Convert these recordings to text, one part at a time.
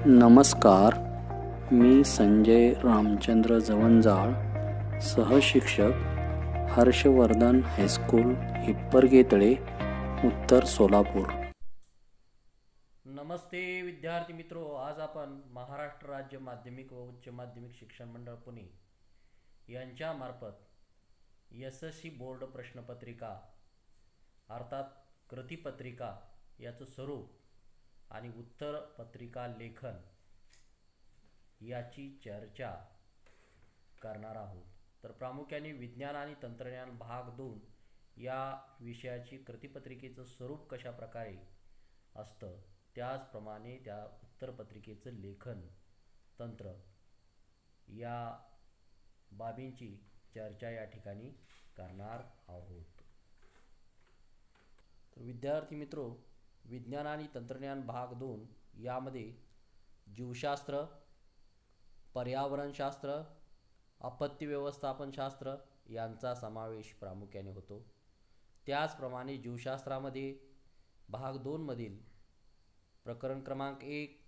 नमस्कार. मी संजय रामचंद्र जवंजाळ, सहशिक्षक, हर्षवर्धन हायस्कूल, हिप्परगेतळे, उत्तर सोलापूर. नमस्ते विद्यार्थी मित्रो. आज आपण महाराष्ट्र राज्य माध्यमिक व उच्च माध्यमिक शिक्षण मंडळ पुणे यांच्यामार्फत यशस्वी बोर्ड प्रश्नपत्रिका अर्थात कृतीपत्रिका याचं स्वरूप आणि उत्तरपत्रिका लेखन याची चर्चा करणार आहोत. तर प्रामुख्याने विज्ञान आणि तंत्रज्ञान भाग 2 या विषयाची कृतीपत्रिकेचं स्वरूप कशा प्रकारे असतं, त्याचप्रमाणे त्या उत्तरपत्रिकेचं लेखन तंत्र या बाबींची चर्चा या ठिकाणी करणार आहोत. तर विद्यार्थी मित्रो, विज्ञान आणि तंत्रज्ञान भाग 2 यामध्ये जीवशास्त्र, पर्यावरणशास्त्र, आपत्ती व्यवस्थापनशास्त्र यांचा समावेश प्रामुख्याने होतो. त्याचप्रमाणे जीवशास्त्रामध्ये भाग 2 मधील प्रकरण क्रमांक 1,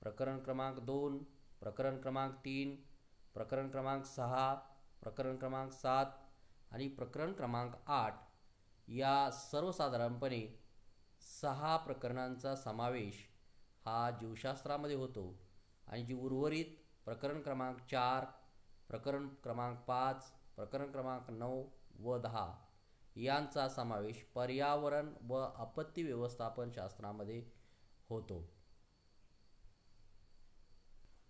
प्रकरण क्रमांक 2, प्रकरण क्रमांक 3, प्रकरण क्रमांक 6, प्रकरण क्रमांक 7 आणि प्रकरण क्रमांक 8 या सर्वसाधारणपणे 6 प्रकरणांचा समावेश हा जीवशास्त्रामध्ये होतो. आणि जी उर्वरित प्रकरण क्रमांक 4, प्रकरण क्रमांक 5, प्रकरण क्रमांक 9 व 10 यांचा समावेश पर्यावरण व आपत्ती व्यवस्थापन शास्त्रामध्ये होतो.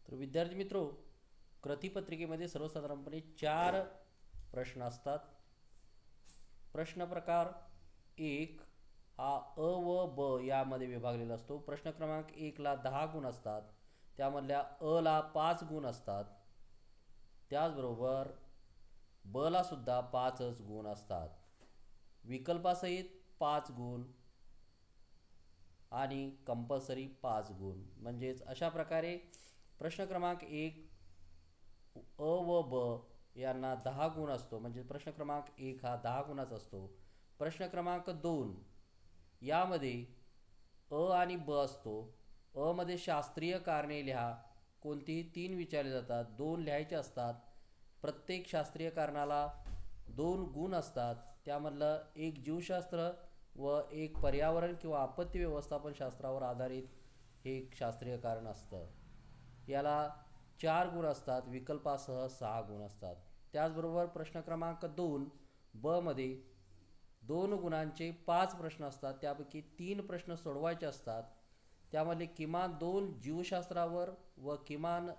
तर विद्यार्थी मित्रो, कृतीपत्रिकेमध्ये सर्वसाधारणपणे 4 प्रश्न असतात. प्रश्न प्रकार 1 हा अ व ब यामध्ये विभागलेला असतो. प्रश्न क्रमांक 1 ला 10 गुण असतात, त्यामधल्या अ ला 5 गुण असतात. त्याचबरोबर ब ला सुद्धा 5च गुण असतात. विकल्पासहित 5 गुण आणि कंपल्सरी 5 गुण. म्हणजेच अशा प्रकारे प्रश्न क्रमांक 1 अ व ब यांना 10 गुण असतो, म्हणजे प्रश्न क्रमांक 1 हा 10 गुणाचा असतो. प्रश्न क्रमांक 2 यामध्ये अ आणि ब असतो. अ मध्ये शास्त्रीय कारणे लिहा, कोणतीही 3 विचारले जातात, 2 लिहायचे असतात. प्रत्येक शास्त्रीय कारणाला 2 गुण असतात. त्यामधलं एक जीवशास्त्र व एक पर्यावरण किंवा आपत्ती व्यवस्थापन शास्त्रावर आधारित हे एक शास्त्रीय कारण असतं. याला 4 गुण असतात, विकल्पासह 6 गुण असतात. त्याचबरोबर प्रश्न क्रमांक 2 ब मध्ये 2 गुणांचे 5 प्रश्न असतात, त्यापैकी 3 प्रश्न सोडवायचे असतात. त्यामध्ये किमान 2 जीवशास्त्रावर व किमान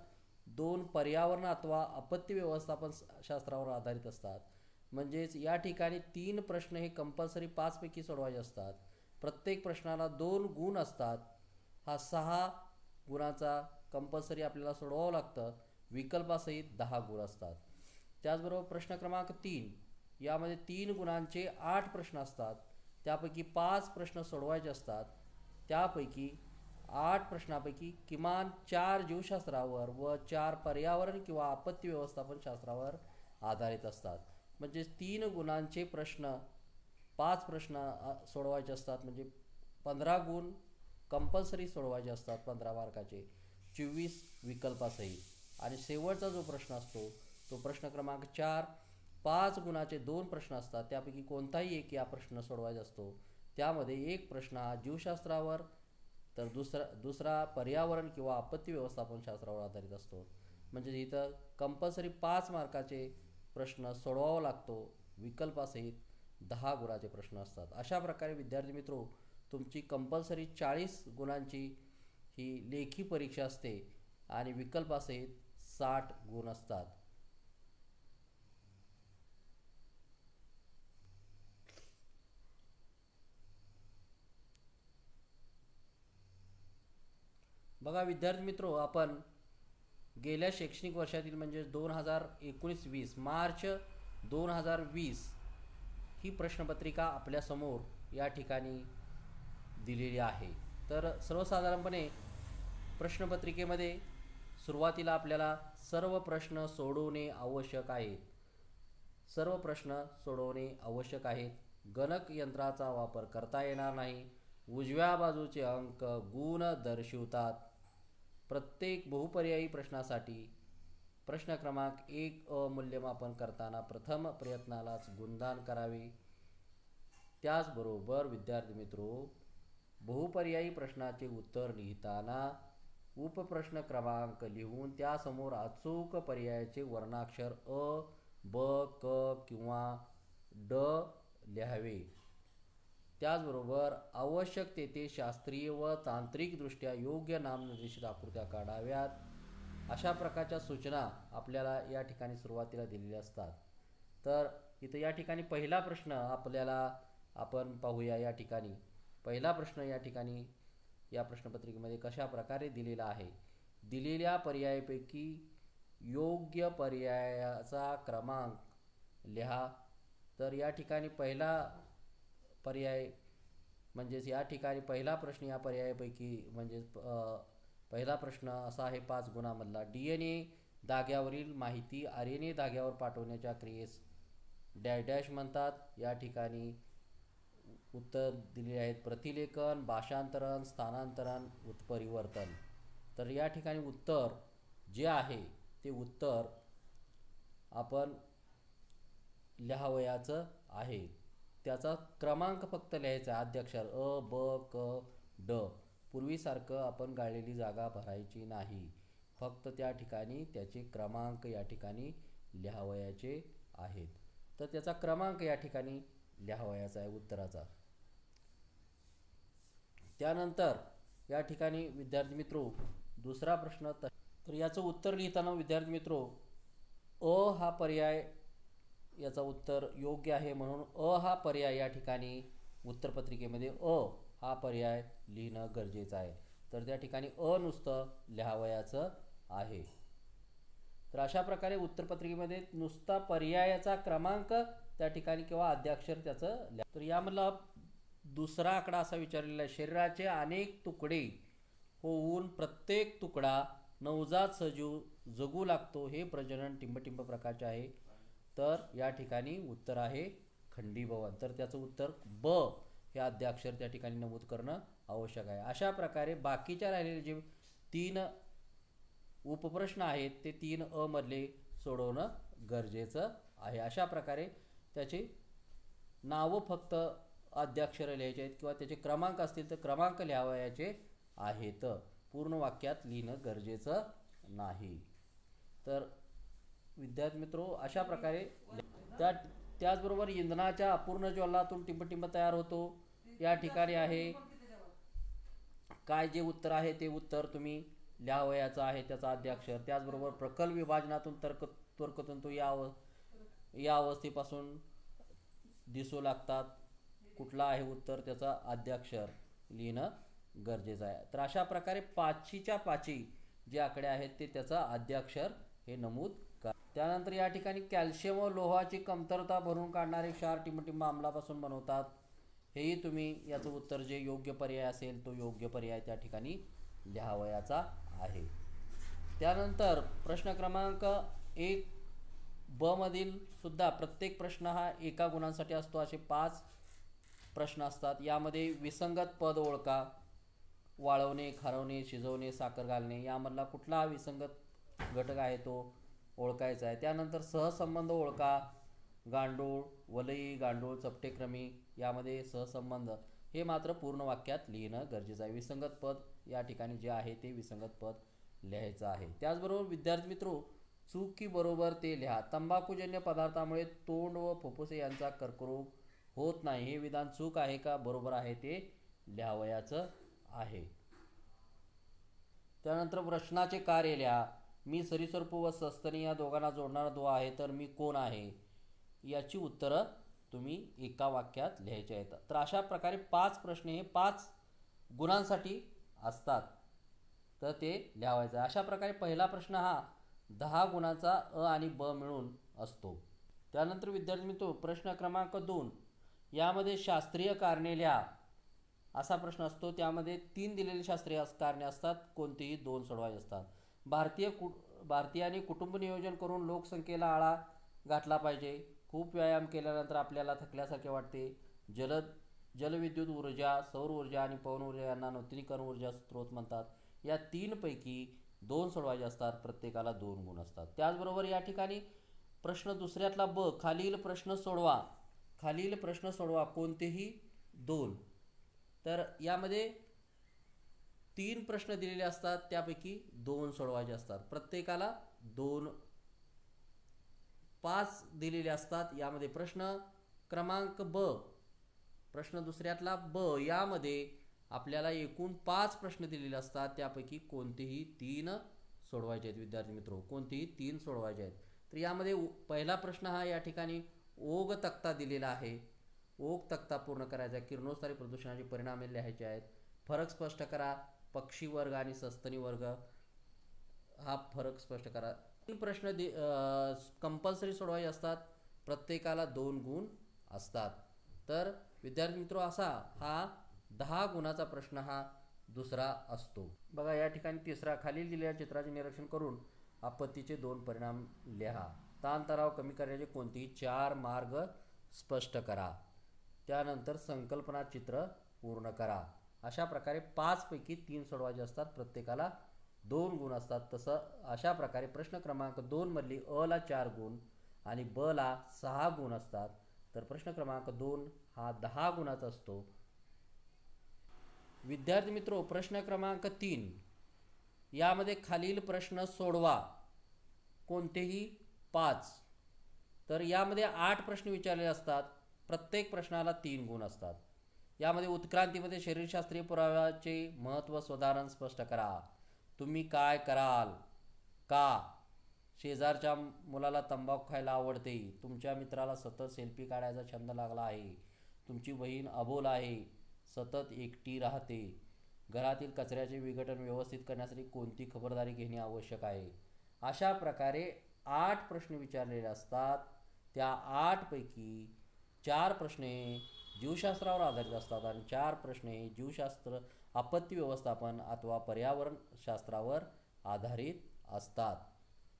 2 पर्यावरण अथवा आपत्ती व्यवस्थापन शास्त्रावर आधारित असतात. म्हणजेच या ठिकाणी 3 प्रश्न हे कंपल्सरी 5 पैकी सोडवायचे असतात. प्रत्येक प्रश्नाला 2 गुण असतात. हा 6 गुणाचा कंपल्सरी आपल्याला सोडवावं लागतं. विकल्पासहित 10 गुण असतात. त्याचबरोबर प्रश्न क्रमांक 3 यामध्ये 3 गुणांचे 8 प्रश्न असतात, त्यापैकी 5 प्रश्न सोडवायचे असतात. त्यापैकी 8 प्रश्नापैकी किमान 4 जीवशास्त्रावर व 4 पर्यावरण किंवा आपत्ती व्यवस्थापन शास्त्रावर आधारित असतात. म्हणजे 3 गुणांचे प्रश्न 5 प्रश्न सोडवायचे असतात, म्हणजे 15 गुण कंपल्सरी सोडवायचे असतात 15 मार्काचे, 24 विकल्पासहित. आणि शेवटचा जो प्रश्न असतो तो प्रश्न क्रमांक 4 5 गुणाचे 2 प्रश्न असतात, त्यापैकी कोणताही एक या प्रश्न सोडवायचा असतो. त्यामध्ये एक प्रश्न हा जीवशास्त्रावर तर दुसरा पर्यावरण किंवा आपत्ती व्यवस्थापन शास्त्रावर आधारित असतो. म्हणजे इथं कंपल्सरी 5 मार्काचे प्रश्न सोडवावा लागतो. विकल्पासहित 10 गुणाचे प्रश्न असतात. अशा प्रकारे विद्यार्थी मित्रो, तुमची कंपल्सरी 40 गुणांची ही लेखी परीक्षा असते आणि विकल्पासहित 60 गुण असतात. बघा विद्यार्थी मित्रो, आपण गेल्या शैक्षणिक वर्षातील म्हणजे 2019-20 मार्च 2020 ही प्रश्नपत्रिका आपल्यासमोर या ठिकाणी दिलेली आहे. तर सर्वसाधारणपणे प्रश्नपत्रिकेमध्ये सुरुवातीला आपल्याला सर्व प्रश्न सोडवणे आवश्यक आहेत. सर्व प्रश्न सोडवणे आवश्यक आहेत. गणक यंत्राचा वापर करता येणार नाही. उजव्या बाजूचे अंक गुण दर्शवतात. प्रत्येक बहुपर्यायी प्रश्नासाठी प्रश्न क्रमांक 1 मूल्यमापन करताना प्रथम प्रयत्नालाच गुणदान करावे. त्याचबरोबर विद्यार्थी मित्रो, बहुपर्यायी प्रश्नाचे उत्तर लिहिताना उपप्रश्न क्रमांक लिहून त्यासमोर अचूक पर्यायाचे वर्णाक्षर अ, ब, क किंवा ड लिहावे. त्याचबरोबर आवश्यक तेथे शास्त्रीय व तांत्रिकदृष्ट्या योग्य नामनिर्देशित आकृत्या काढाव्यात. अशा प्रकारच्या सूचना आपल्याला या ठिकाणी सुरुवातीला दिलेल्या असतात. तर इथं या ठिकाणी पहिला प्रश्न आपण पाहूया. या ठिकाणी पहिला प्रश्न या ठिकाणी या प्रश्नपत्रिकेमध्ये कशा प्रकारे दिलेला आहे. दिलेल्या पर्यायापैकी योग्य पर्यायाचा क्रमांक लिहा. तर या ठिकाणी पहिला पर्याय म्हणजेच या ठिकाणी पहिला प्रश्न या पर्यायापैकी म्हणजेच पहिला प्रश्न असा आहे 5 गुणामधला. DNA धाग्यावरील माहिती RNA धाग्यावर पाठवण्याच्या क्रियेस डॅश डॅश म्हणतात. या ठिकाणी उत्तर दिले आहेत प्रतिलेखन, भाषांतरण, स्थानांतरण, उत्परिवर्तन. तर या ठिकाणी उत्तर जे आहे ते उत्तर आपण लिहावयाचं आहे. त्याचा क्रमांक फक्त लिहायचा आहे. आद्याक्षर अ, ब, क, ड. पूर्वीसारखं आपण गाळलेली जागा भरायची नाही. फक्त त्या ठिकाणी त्याचे क्रमांक या ठिकाणी लिहावयाचे आहेत. तर त्याचा क्रमांक या ठिकाणी लिहावयाचा आहे उत्तराचा. त्यानंतर या ठिकाणी विद्यार्थी मित्रो दुसरा प्रश्न. तर याचं उत्तर लिहिताना विद्यार्थी मित्रो अ हा पर्याय याचा उत्तर योग्य आहे, म्हणून अ हा पर्याय या ठिकाणी उत्तरपत्रिकेमध्ये अ हा पर्याय लिहिणं गरजेचं आहे. तर त्या ठिकाणी अ नुसतं लिहावयाचं आहे. तर अशा प्रकारे उत्तरपत्रिकेमध्ये नुसता पर्यायाचा क्रमांक त्या ठिकाणी किंवा आद्याक्षर त्याचं लिहा. तर यामधला दुसरा आकडा असा विचारलेला आहे, शरीराचे अनेक तुकडे होऊन प्रत्येक तुकडा नवजात सजीव जगू लागतो, हे प्रजनन टिंबटिंब प्रकारचे आहे. तर या ठिकाणी उत्तर आहे खंडीभवन. तर त्याचं उत्तर ब हे आद्याक्षर त्या ठिकाणी नमूद करणं आवश्यक आहे. अशा प्रकारे बाकीच्या राहिलेले जे 3 उपप्रश्न आहेत ते 3 अ मधले सोडवणं गरजेचं आहे. अशा प्रकारे त्याचे नावं फक्त आद्याक्षर लिहायचे आहेत किंवा त्याचे क्रमांक असतील तर क्रमांक लिहावयाचे आहेत. पूर्ण वाक्यात लिहिणं गरजेचं नाही. तर विद्यार्थी मित्रो अशा प्रकारे त्याचबरोबर इंधनाच्या अपूर्ण ज्वलनातून टिंबटिंब तयार होतो. या ठिकाणी आहे काय जे उत्तर आहे ते उत्तर तुम्ही लिहावयाचं आहे त्याचा आद्याक्षर. त्याचबरोबर प्रकल विभाजनातून तर्कतंतू या अवस्थेपासून दिसू लागतात. कुठला आहे उत्तर त्याचा आद्याक्षर लिहिणं गरजेचं आहे. तर अशा प्रकारे 5च्या 5 जे आकडे आहेत ते त्याचा आद्याक्षर हे नमूद करा. त्यानंतर या ठिकाणी कॅल्शियम व लोहाची कमतरता भरून काढणारे क्षार टिंबटिंब आम्लापासून बनवतात. हेही तुम्ही याचं उत्तर जे योग्य पर्याय असेल तो योग्य पर्याय त्या ठिकाणी लिहावयाचा आहे. त्यानंतर प्रश्न क्रमांक 1 ब मधील सुद्धा प्रत्येक प्रश्न हा एका गुणांसाठी असतो. असे 5 प्रश्न असतात. यामध्ये विसंगत पद ओळखा. वाळवणे, खारवणे, शिजवणे, साखर घालणे यामधला कुठला विसंगत घटक आहे तो ओळखायचा आहे. त्यानंतर सहसंबंध ओळखा. गांडूळ, वलई, गांडूळ, चपटेक्रमी यामध्ये सहसंबंध हे मात्र पूर्ण वाक्यात लिहिणं गरजेचं आहे. विसंगत पद या ठिकाणी जे आहे ते विसंगत पद लिहायचं आहे. त्याचबरोबर विद्यार्थी मित्रो चूक की बरोबर ते लिहा. तंबाखूजन्य पदार्थामुळे तोंड व फुफ्फुसे यांचा कर्करोग होत नाही, हे विधान चूक आहे का बरोबर आहे ते लिहावयाचं आहे. त्यानंतर प्रश्नाचे कार्य लिहा. मी सरीसृप व सस्तनी या दोघांना जोडणारा दुवा आहे, तर मी कोण आहे, याची उत्तरं तुम्ही एका वाक्यात लिहायची आहेत. तर अशा प्रकारे 5 प्रश्न हे 5 गुणांसाठी असतात, तर ते लिहावायचं आहे. अशा प्रकारे पहिला प्रश्न हा 10 गुणांचा अ आणि ब मिळून असतो. त्यानंतर विद्यार्थी मित्रो प्रश्न क्रमांक 2 यामध्ये शास्त्रीय कारणे लिहा असा प्रश्न असतो. त्यामध्ये 3 दिलेले शास्त्रीय कारणे असतात, कोणतेही 2 सोडवायचे असतात. भारतीयांनी कुटुंब नियोजन करून लोकसंख्येला आळा गाठला पाहिजे. खूप व्यायाम केल्यानंतर आपल्याला थकल्यासारखे वाटते. जलविद्युत ऊर्जा, सौर ऊर्जा आणि पवन ऊर्जा यांना नूतनीकरण ऊर्जा स्रोत म्हणतात. या 3पैकी 2 सोडवायचे असतात, प्रत्येकाला 2 गुण असतात. त्याचबरोबर या ठिकाणी प्रश्न दुसऱ्यातला ब, खालील प्रश्न सोडवा कोणतेही 2. तर यामध्ये 3 प्रश्न दिलेले असतात, त्यापैकी 2 सोडवायचे असतात, प्रत्येकाला 2. 5 दिलेले असतात. यामध्ये प्रश्न क्रमांक ब, प्रश्न दुसऱ्यातला ब, यामध्ये आपल्याला एकूण 5 प्रश्न दिलेले असतात, त्यापैकी कोणतेही 3 सोडवायचे आहेत. विद्यार्थी मित्रो, कोणतेही 3 सोडवायचे आहेत. तर यामध्ये पहिला प्रश्न हा या ठिकाणी ओघ तक्ता दिलेला आहे. ओघ तक्ता पूर्ण करायचा. किरणोत्सारी प्रदूषणाचे परिणाम लिहायचे आहेत. फरक स्पष्ट करा. पक्षी वर्ग आणि सस्तनी वर्ग हा फरक स्पष्ट करा. 3 प्रश्न कंपल्सरी सोडवायचे असतात, प्रत्येकाला 2 गुण असतात. तर विद्यार्थी मित्रो, असा हा 10 गुणाचा प्रश्न हा दुसरा असतो. बघा या ठिकाणी तिसरा, खालील दिलेल्या चित्राचे निरीक्षण करून आपत्तीचे 2 परिणाम लिहा. ताणतणाव कमी करण्याचे कोणतेही 4 मार्ग स्पष्ट करा. त्यानंतर संकल्पना चित्र पूर्ण करा. अशा प्रकारे 5 पैकी 3 सोडवायचे असतात, प्रत्येकाला 2 गुण असतात. तसं अशा प्रकारे प्रश्न क्रमांक 2 मधली अ ला 4 गुण आणि ब ला 6 गुण असतात. तर प्रश्न क्रमांक 2 हा 10 गुणाचा असतो. विद्यार्थी मित्रो, प्रश्न क्रमांक 3 यामध्ये खालील प्रश्न सोडवा कोणतेही 5. तर यामध्ये 8 प्रश्न विचारले असतात, प्रत्येक प्रश्नाला 3 गुण असतात. यामध्ये उत्क्रांतीमध्ये शरीरशास्त्रीय पुराव्याचे महत्त्व स्वधारण स्पष्ट करा. तुम्ही काय कराल? का? शेजारच्या मुलाला तंबाखू खायला आवडते. तुमच्या मित्राला सतत सेल्फी काढायचा छंद लागला आहे. तुमची बहीण अबोल आहे, सतत एकटी राहते. घरातील कचऱ्याचे विघटन व्यवस्थित करण्यासाठी कोणती खबरदारी घेणे आवश्यक आहे? अशा प्रकारे 8 प्रश्न विचारलेले असतात. त्या 8 पैकी 4 प्रश्ने जीवशास्त्रावर आधारित असतात आणि 4 प्रश्ने जीवशास्त्र, आपत्ती व्यवस्थापन अथवा पर्यावरण शास्त्रावर आधारित असतात.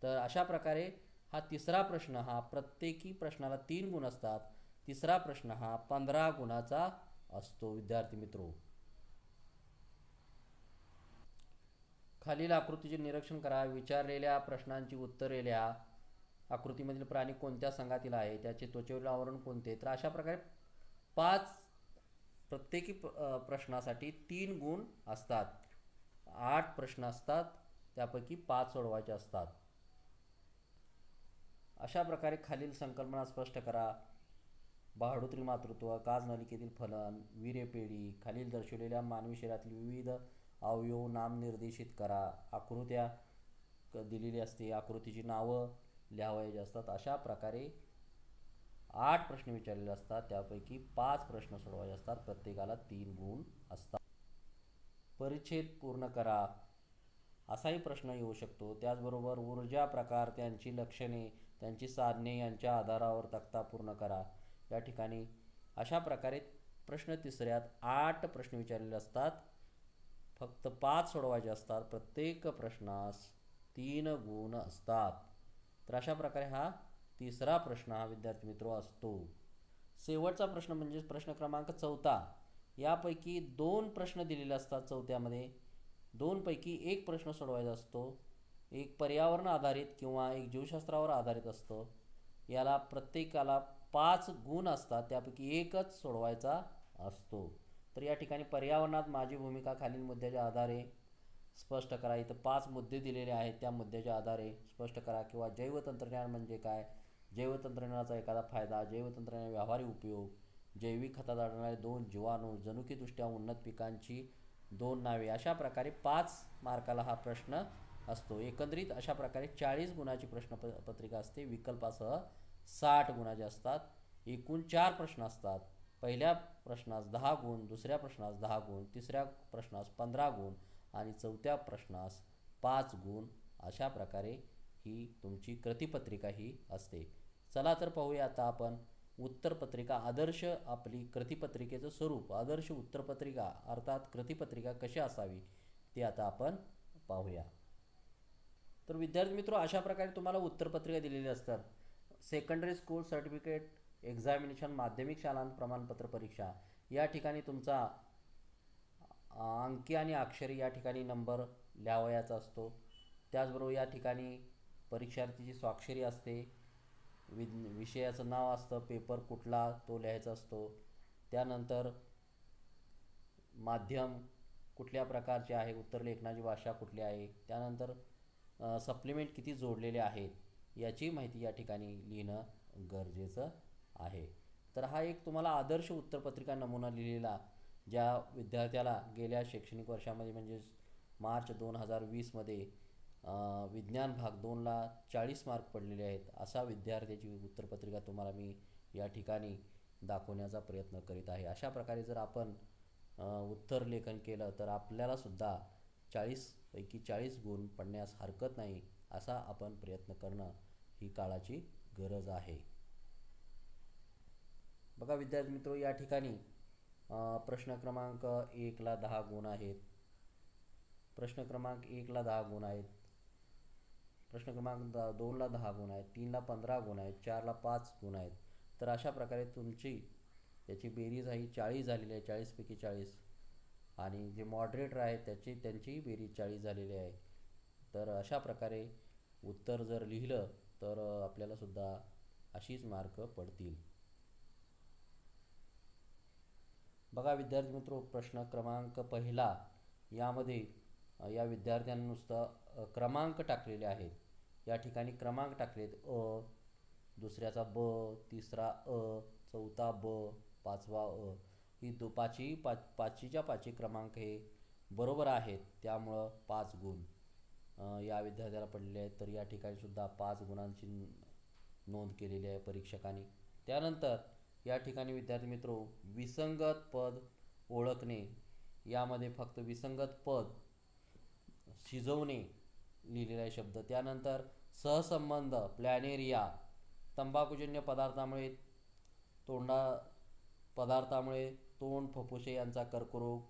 तर अशा प्रकारे हा तिसरा प्रश्न हा प्रत्येकी प्रश्नाला 3 गुण असतात. तिसरा प्रश्न हा 15 गुणाचा असतो. विद्यार्थी मित्रो, खालील आकृतीचे निरीक्षण करा. विचारलेल्या प्रश्नांची उत्तरे लिहा. आकृतीमधील प्राणी कोणत्या संघातील आहे? त्याचे त्वचेवरील आवरण कोणते? तर अशा प्रकारे 5 प्रत्येकी प्रश्नासाठी 3 गुण असतात. 8 प्रश्न असतात, त्यापैकी 5 सोडवायचे असतात. अशा प्रकारे खालील संकल्पना स्पष्ट करा. बहाडोत्री मातृत्व, काज नलिकेतील फलन, वीर्यपेढी. खालील दर्शवलेल्या मानवी शरीरातील विविध अवयव नाम निर्देशित करा. आकृत्या दिलेली असते, आकृतीची नावं लिहावयाची असतात. अशा प्रकारे 8 प्रश्न विचारलेले असतात, त्यापैकी 5 प्रश्न सोडवायचे असतात, प्रत्येकाला 3 गुण असतात. परिच्छेद पूर्ण करा असाही प्रश्न येऊ शकतो. त्याचबरोबर ऊर्जा प्रकार, त्यांची लक्षणे, त्यांची साधने यांच्या आधारावर तक्ता पूर्ण करा. या ठिकाणी अशा प्रकारे प्रश्न तिसऱ्यात 8 प्रश्न विचारलेले असतात, फक्त 5 सोडवायचे असतात, प्रत्येक प्रश्नास 3 गुण असतात. तर अशा प्रकारे हा तिसरा प्रश्न हा विद्यार्थी मित्र असतो. शेवटचा प्रश्न म्हणजे प्रश्न क्रमांक 4. यापैकी 2 प्रश्न दिलेले असतात. चौथ्यामध्ये 2 पैकी 1 प्रश्न सोडवायचा असतो. एक पर्यावरण आधारित किंवा एक जीवशास्त्रावर आधारित असतो. याला प्रत्येकाला 5 गुण असतात, त्यापैकी एकच सोडवायचा असतो. तर या ठिकाणी पर्यावरणात माझी भूमिका खालील मुद्द्याच्या आधारे स्पष्ट करा. इथं 5 मुद्दे दिलेले आहेत, त्या मुद्द्याच्या आधारे स्पष्ट करा. किंवा जैवतंत्रज्ञान म्हणजे काय, जैवतंत्रज्ञानाचा एखादा फायदा, जैवतंत्रज्ञान व्यावहारिक उपयोग, जैविक खतात आढळणारे 2 जीवाणू, जनुकीदृष्ट्या उन्नत पिकांची 2 नावे. अशा प्रकारे 5 मार्काला हा प्रश्न असतो. एकंदरीत अशा प्रकारे 40 गुणाची प्रश्नपत्रिका असते. विकल्पासह 60 गुणाचे असतात. एकूण 4 प्रश्न असतात. पहिल्या प्रश्नास 10 गुण, दुसऱ्या प्रश्नास 10 गुण, तिसऱ्या प्रश्नास 15 गुण आणि चौथ्या प्रश्नास 5 गुण. अशा प्रकारे ही तुमची कृतीपत्रिका ही असते. चला तर पाहूया आता आपण उत्तरपत्रिका. आदर्श आपली कृतीपत्रिकेचं स्वरूप, आदर्श उत्तरपत्रिका अर्थात कृतीपत्रिका कशी असावी ते आता आपण पाहूया. तर विद्यार्थी मित्र, अशा प्रकारे तुम्हाला उत्तरपत्रिका दिलेली असतात. सेकंडरी स्कूल सर्टिफिकेट एक्झामिनेशन, माध्यमिक शालांत प्रमाणपत्र परीक्षा, या ठिकाणी तुमचा अंकी आणि अक्षरी या ठिकाणी नंबर लिहावयाचा असतो. त्याचबरोबर या ठिकाणी परीक्षार्थीची स्वाक्षरी असते, विषयाचं नाव असतं, पेपर कुठला तो लिहायचा असतो. त्यानंतर माध्यम कुठल्या प्रकारचे आहे, उत्तर लेखनाची भाषा कुठली आहे, त्यानंतर सप्लिमेंट किती जोडलेले आहेत याची माहिती या ठिकाणी लिहिणं गरजेचं आहे. तर हा एक तुम्हाला आदर्श उत्तरपत्रिका नमुना लिहिलेला, ज्या विद्यार्थ्याला गेल्या शैक्षणिक वर्षामध्ये म्हणजेच मार्च 2020मध्ये विज्ञान भाग 2ला 40 मार्क पडलेले आहेत, अशा विद्यार्थ्याची उत्तरपत्रिका तुम्हाला मी या ठिकाणी दाखवण्याचा प्रयत्न करीत आहे. अशा प्रकारे जर आपण उत्तर लेखन केलं तर आपल्यालासुद्धा 40पैकी 40 गुण पडण्यास हरकत नाही, असा आपण प्रयत्न करणं ही काळाची गरज आहे. बघा विद्यार्थी मित्र, या ठिकाणी प्रश्न क्रमांक 1ला 10 गुण आहेत, प्रश्न क्रमांक 1ला 10 गुण आहेत, प्रश्न क्रमांक 2ला 10 गुण आहेत, 3ला 15 गुण आहेत, 4ला 5 गुण आहेत. तर अशा प्रकारे तुमची याची बेरीज आहे 40 झालेली आहे, 40पैकी 40. आणि जे मॉडरेटर आहेत त्यांचीही बेरीज 40 झालेली आहे. तर अशा प्रकारे उत्तर जर लिहिलं तर आपल्यालासुद्धा अशीच मार्क पडतील. बघा विद्यार्थी मित्रो, प्रश्न क्रमांक 1 यामध्ये या विद्यार्थ्यांनी नुसतं क्रमांक टाकलेले आहेत. या ठिकाणी क्रमांक टाकलेत अ, दुसऱ्याचा ब, तिसरा अ, चौथा ब, पाचवा अ. ही पाचीच्या पाची क्रमांक हे बरोबर आहेत, त्यामुळं 5 गुण या विद्यार्थ्याला पडलेले आहेत. तर या ठिकाणी सुद्धा 5 गुणांची नोंद केलेली आहे परीक्षकांनी. त्यानंतर या ठिकाणी विद्यार्थी मित्रो, विसंगत पद ओळखणे, यामध्ये फक्त विसंगत पद शिजवणे लिहिलेला आहे शब्द. त्यानंतर सहसंबंध प्लॅनेरिया, तंबाखूजन्य पदार्थामुळे तोंड फुफ्फुसे यांचा कर्करोग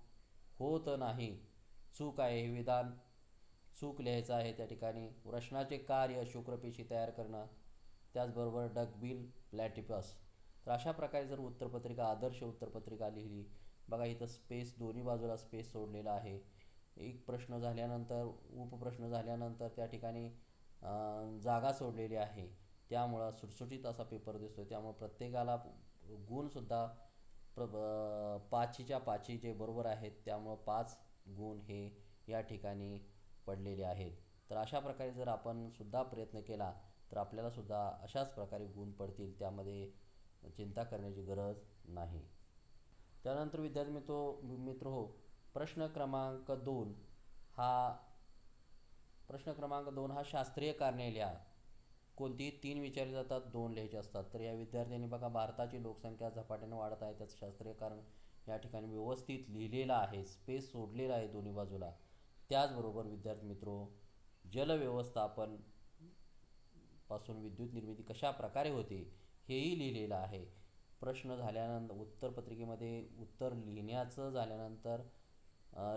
होत नाही, चूक आहे, हे विधान चूक लिहायचं आहे त्या ठिकाणी. वृषणाचे कार्य शुक्रपेशी तयार करणं, त्याचबरोबर डकबिल प्लॅटिपस. तर अशा प्रकारे जर उत्तरपत्रिका, आदर्श उत्तरपत्रिका लिहिली. बघा इथं स्पेस, दोन्ही बाजूला स्पेस सोडलेला आहे. एक प्रश्न झाल्यानंतर उपप्रश्न झाल्यानंतर त्या ठिकाणी जागा सोडलेली आहे, त्यामुळं सुटसुटीत असा पेपर दिसतो. त्यामुळे प्रत्येकाला गुणसुद्धा 5च्या 5 जे बरोबर आहेत, त्यामुळं 5 गुण हे या ठिकाणी पडलेले आहेत. तर अशा प्रकारे जर आपण सुद्धा प्रयत्न केला तर आपल्यालासुद्धा अशाच प्रकारे गुण पडतील, त्यामध्ये चिंता करण्याची गरज नाही. त्यानंतर विद्यार्थी मित्र हो, प्रश्न क्रमांक 2 हा शास्त्रीय कारणे लिहा. कोणतीही 3 विचारले जातात, 2 लिहायचे असतात. तर या विद्यार्थ्यांनी बघा, भारताची लोकसंख्या झपाट्याने वाढत आहे, त्याचं शास्त्रीय कारण या ठिकाणी व्यवस्थित लिहिलेलं आहे, स्पेस सोडलेला आहे दोन्ही बाजूला. त्याचबरोबर विद्यार्थी मित्रो, जलव्यवस्थापन पासून विद्युत निर्मिती कशा प्रकारे होते हेही लिहिलेलं आहे. प्रश्न झाल्यानंतर उत्तरपत्रिकेमध्ये उत्तर लिहिण्याचं झाल्यानंतर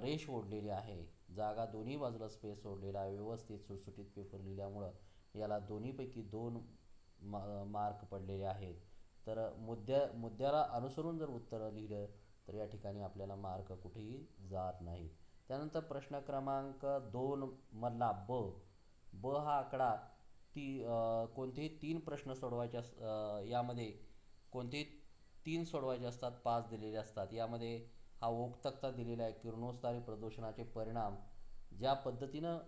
रेष ओढलेली आहे, जागा दोन्ही बाजूला स्पेस सोडलेला आहे, व्यवस्थित सुटसुटीत पेपर लिहिल्यामुळं याला दोन्हीपैकी 2 मार्क पडलेले आहेत. तर मुद्द्याला अनुसरून जर उत्तर लिहिलं तर या ठिकाणी आपल्याला मार्क कुठेही जात नाहीत. त्यानंतर प्रश्न क्रमांक 2 मधला ब हा आकडा कोणतेही 3 प्रश्न सोडवायचे यामध्ये कोणतेही 3 सोडवायचे असतात, 5 दिलेले असतात. यामध्ये हा ओक तक्ता दिलेला आहे, किरणोत्सारी प्रदूषणाचे परिणाम. ज्या पद्धतीनं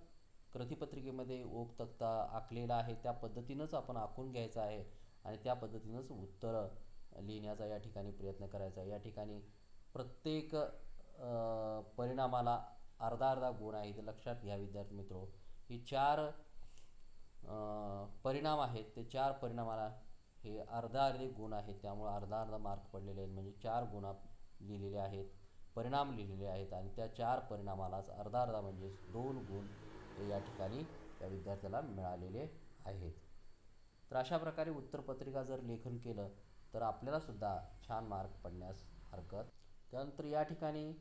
कृतीपत्रिकेमध्ये ओक तक्ता आखलेला आहे त्या पद्धतीनंच आपण आखून घ्यायचं आहे आणि त्या पद्धतीनंच उत्तरं लिहिण्याचा या ठिकाणी प्रयत्न करायचा आहे. या ठिकाणी प्रत्येक परिणामाला अर्धा गुण आहे, ते लक्षात घ्या विद्यार्थी मित्रो. ही 4 परिणाम आहेत, ते 4 परिणामाला हे अर्धे गुण आहेत, त्यामुळे अर्धा मार्क पडलेले आहेत. म्हणजे 4 गुण लिहिलेले आहेत, परिणाम लिहिलेले आहेत आणि त्या 4 परिणामालाच अर्धा म्हणजे 2 गुण हे या ठिकाणी त्या विद्यार्थ्याला मिळालेले आहेत. तर अशा प्रकारे उत्तरपत्रिका जर लेखन केलं तर आपल्यालासुद्धा छान मार्क पडण्यास हरकत. त्यानंतर या ठिकाणी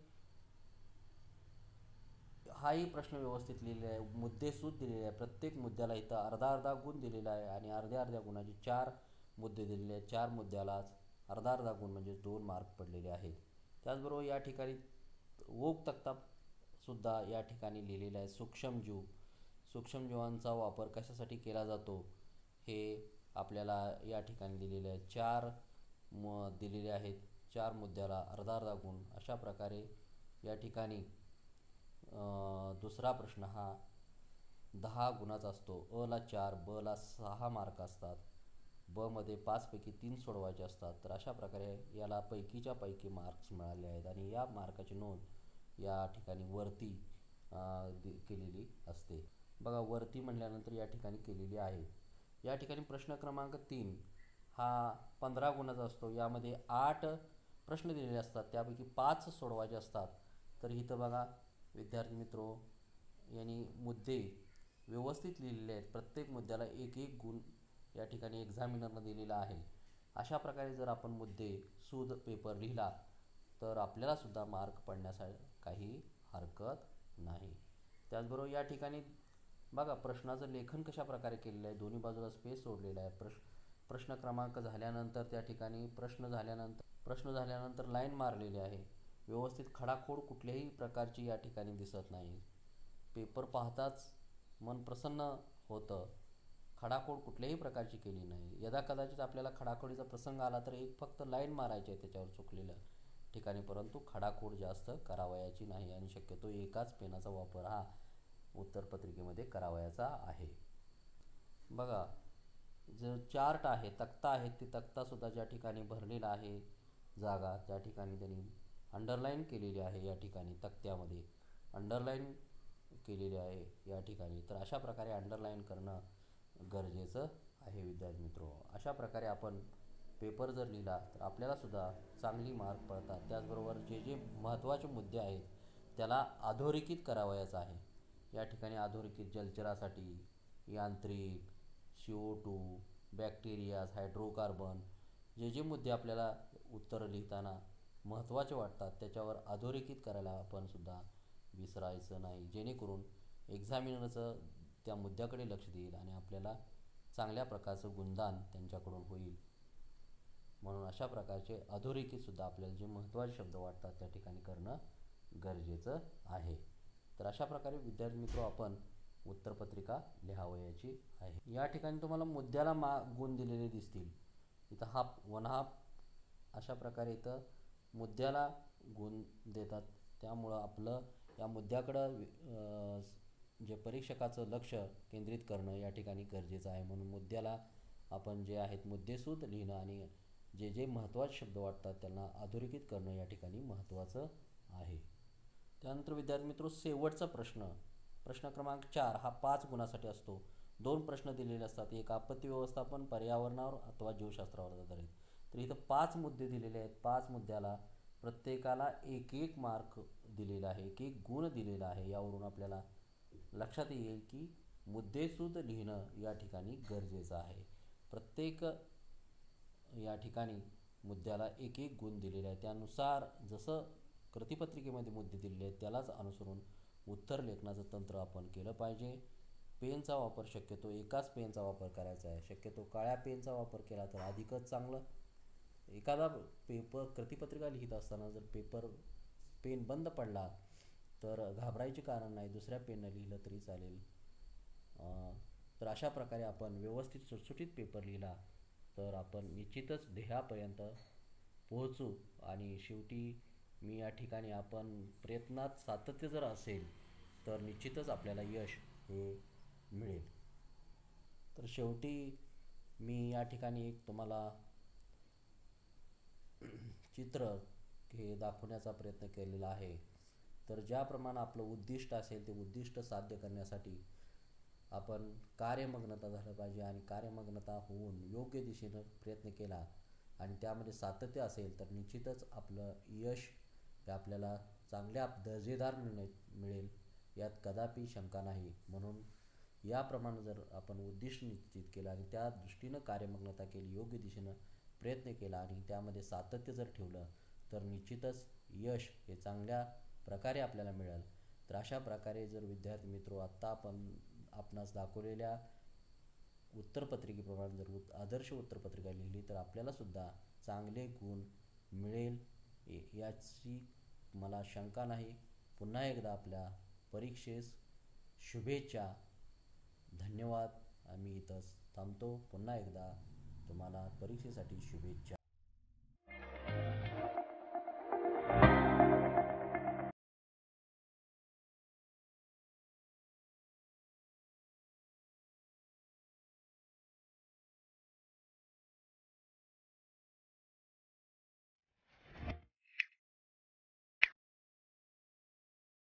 हाही प्रश्न व्यवस्थित लिहिलेला आहे, मुद्देसूद दिलेले आहे. प्रत्येक मुद्द्याला इथं अर्धा गुण दिलेला आहे आणि अर्ध्या गुणाचे 4 मुद्दे दिलेले आहेत. 4 मुद्द्यालाच अर्धा गुण म्हणजे 2 मार्क पडलेले आहेत. त्याचबरोबर या ठिकाणी ओक तक्ता सुद्धा या ठिकाणी लिहिलेलं आहे. सूक्ष्मजीवांचा वापर कशासाठी केला जातो हे आपल्याला या ठिकाणी दिलेले आहे. दिलेले आहेत. 4 मुद्द्याला अर्धा अर्धा गुण. अशा प्रकारे या ठिकाणी दुसरा प्रश्न हा 10 गुणाचा असतो. अ ला 4, ब ला 6 मार्क असतात. ब मध्ये 5 पैकी 3 सोडवायचे असतात. तर अशा प्रकारे याला पैकीच्या पैकी मार्क्स मिळाले आहेत आणि या मार्काची नोंद या ठिकाणी वरती केलेली असते. बघा, वरती म्हटल्यानंतर या ठिकाणी केलेली आहे. या ठिकाणी प्रश्न क्रमांक 3 हा 15 गुणाचा असतो. यामध्ये 8 प्रश्न दिलेले असतात, त्यापैकी 5 सोडवायचे असतात. तर इथं बघा विद्यार्थी मित्रो, यांनी मुद्दे व्यवस्थित लिहिलेले आहेत. प्रत्येक मुद्द्याला एक एक गुण या ठिकाणी एक्झामिनरनं दिलेला आहे. अशा प्रकारे जर आपण मुद्दे सूद पेपर लिहिला तर आपल्याला सुद्धा मार्क पडण्यासाठी काही हरकत नाही. त्याचबरोबर या ठिकाणी बघा प्रश्नाचं लेखन कशा प्रकारे केलेलं आहे. दोन्ही बाजूला स्पेस सोडलेला आहे. प्रश्न क्रमांक झाल्यानंतर त्या ठिकाणी प्रश्न झाल्यानंतर लाईन मारलेली आहे. व्यवस्थित खडाखोड कुठल्याही प्रकारची या ठिकाणी दिसत नाही. पेपर पाहताच मन प्रसन्न होतं. खडाखोड कुठल्याही प्रकारची केली नाही. यदा कदाचित आपल्याला खडाखोडीचा प्रसंग आला तर एक फक्त लाईन मारायची आहे त्याच्यावर चुकलेल्या ठिकाणी, परंतु खडाखोड जास्त करावयाची नाही आणि शक्यतो एकाच पेनाचा वापर हा उत्तरपत्रिकेमध्ये करावयाचा आहे. बघा, जो चार्ट आहे, तक्ता आहे, ती तक्तासुद्धा ज्या ठिकाणी भरलेला आहे जागा त्या ठिकाणी त्यांनी अंडरलाईन केलेली आहे. या ठिकाणी तक्त्यामध्ये अंडरलाईन केलेली आहे या ठिकाणी. तर अशा प्रकारे अंडरलाईन करणं गरजेचं आहे विद्यार्थी मित्रो. अशा प्रकारे आपण पेपर जर लिहिला तर आपल्यालासुद्धा चांगली मार्क पडतात. त्याचबरोबर जे महत्त्वाचे मुद्दे आहेत त्याला अधोरेखित करावयाचं आहे. या ठिकाणी अधोरेखित जलचरासाठी, यांत्रिक, CO2, बॅक्टेरियाज, हायड्रोकार्बन, जे मुद्दे आपल्याला उत्तरं लिहिताना महत्त्वाचे वाटतात त्याच्यावर अधोरेखित करायला आपण सुद्धा विसरायचं नाही, जेणेकरून एक्झामिनरचं त्या मुद्द्याकडे लक्ष देईल आणि आपल्याला चांगल्या प्रकारचं गुणदान त्यांच्याकडून होईल. म्हणून अशा प्रकारचे अधोरेखितसुद्धा आपल्याला जे महत्त्वाचे शब्द वाटतात त्या ठिकाणी करणं गरजेचं आहे. तर अशा प्रकारे विद्यार्थी मित्र आपण उत्तरपत्रिका लिहावयाची आहे. या ठिकाणी तुम्हाला मुद्द्याला गुण दिलेले दिसतील. इथं हाफ अशा प्रकारे इथं मुद्द्याला गुण देतात. त्यामुळं आपलं या मुद्द्याकडं जे परीक्षकाचं लक्ष केंद्रित करणं या ठिकाणी गरजेचं आहे. म्हणून मुद्द्याला आपण जे आहेत मुद्देसूद लिहिणं आणि जे महत्त्वाचे शब्द वाटतात त्यांना अधोरेखित करणं या ठिकाणी महत्त्वाचं आहे. त्यानंतर विद्यार्थी मित्र, शेवटचा प्रश्न क्रमांक 4 हा 5 गुणासाठी असतो. 2 प्रश्न दिलेले असतात. एक आपत्ती व्यवस्थापन, पर्यावरणावर अथवा जीवशास्त्रावर आधारित. तर इथं 5 मुद्दे दिलेले आहेत. 5 मुद्द्याला प्रत्येकाला एक एक मार्क दिलेला आहे, एक एक गुण दिलेला आहे. यावरून आपल्याला लक्षात येईल की मुद्देसूद लिहिणं या ठिकाणी गरजेचं आहे. प्रत्येक या ठिकाणी मुद्द्याला एक एक गुण दिलेला आहे. त्यानुसार जसं कृतीपत्रिकेमध्ये मुद्दे दिलेले आहेत त्यालाच अनुसरून उत्तर लेखनाचं तंत्र आपण केलं पाहिजे. पेनचा वापर शक्यतो एकाच पेनचा वापर करायचा आहे. शक्यतो काळ्या पेनचा वापर केला तर अधिकच चांगलं. एखादा कृतीपत्रिका लिहित असताना जर पेन बंद पडला तर घाबरायचे कारण नाही, दुसऱ्या पेननं लिहिलं तरी चालेल. तर अशा प्रकारे आपण व्यवस्थित सुटसुटीत पेपर लिहिला तर आपण निश्चितच ध्येयापर्यंत पोहोचू. आणि शेवटी मी या ठिकाणी आपण प्रयत्नात सातत्य जर असेल तर निश्चितच आपल्याला यश हे मिळेल. तर शेवटी मी या ठिकाणी एक तुम्हाला चित्र हे दाखवण्याचा प्रयत्न केलेला आहे. तर ज्याप्रमाणे आपलं उद्दिष्ट असेल ते उद्दिष्ट साध्य करण्यासाठी आपण कार्यमग्नता झालं पाहिजे आणि कार्यमग्नता होऊन योग्य दिशेनं प्रयत्न केला आणि त्यामध्ये सातत्य असेल तर निश्चितच आपलं यश हे आपल्याला चांगल्या दर्जेदार मिळेल, यात कदापि शंका नाही. म्हणून याप्रमाणे जर आपण उद्दिष्ट निश्चित केलं आणि त्या दृष्टीनं कार्यमग्नता केली, योग्य दिशेनं प्रयत्न केला आणि त्यामध्ये सातत्य जर ठेवलं तर निश्चितच यश हे चांगल्या प्रकारे आपल्याला मिळेल. तर अशा प्रकारे जर विद्यार्थी मित्र आत्ता आपणास दाखवलेल्या उत्तरपत्रिकेप्रमाणे जर आदर्श उत्तरपत्रिका लिहिली तर आपल्यालासुद्धा चांगले गुण मिळेल याची मला शंका नाही. पुन्हा एकदा आपल्या परीक्षेस शुभेच्छा. धन्यवाद. आम्ही इथंच थांबतो. पुन्हा एकदा तुम्हाला परीक्षेसाठी शुभेच्छा.